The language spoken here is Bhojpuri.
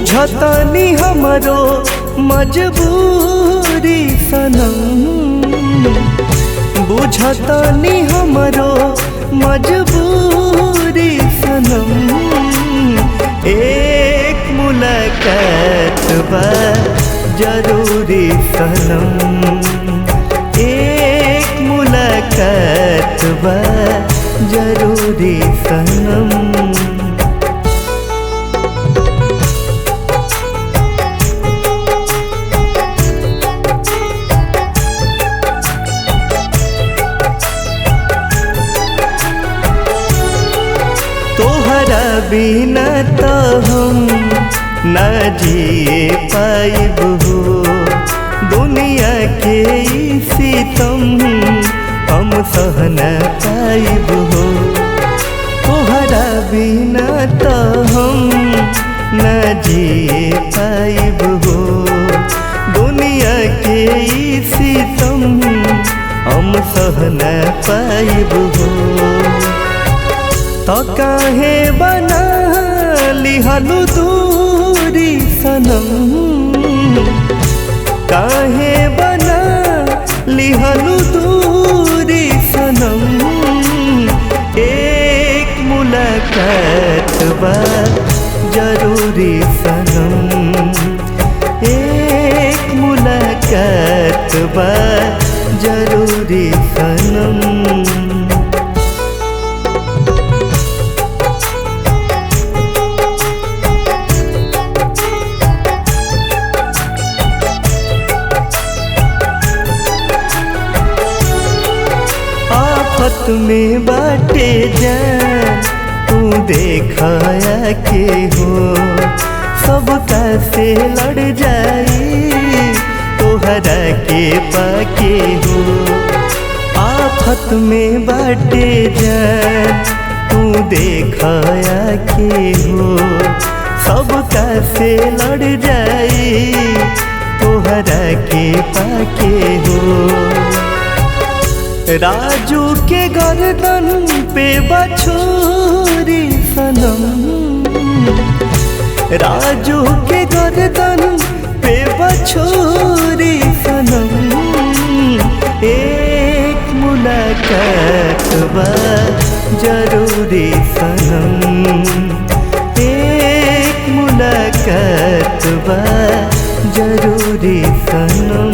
बुझतानी हमरो मजबूरी सनम, बुझतानी हमरो मजबूरी सनम। एक मुलाकात बा जरूरी सनम, एक मुलाकात बा जरूरी सनम। तोहरा बिना तो हम न जिए पाइब हो, दुनिया के ई सितम हम सह न पाइब हो। तोहरा बिना तो हम न जिए पाइब हो, दुनिया के ई सितम हम सह न पाइब हो। तो काहे बना लिहलु दूरी सनम, काहे बना लिहलु दूरी सनम। एक मुलाकात बा जरूरी सनम, एक मुलाकात बा जरूरी सनम। आफत में बाटे जान तू देखाया के हो, सबका से लड़ जाई तोहरा के पाके हो। आफत में बाटे जान तू देखाया के हो, सबका से लड़ जाई तोहरा के पाके हो। राजू के गर्दन पे बछुरी सनम, राजू के गर्दन पे बछुरी सनम। एक मुलाकात बा जरूरी सनम, एक मुलाकात बा जरूरी सनम।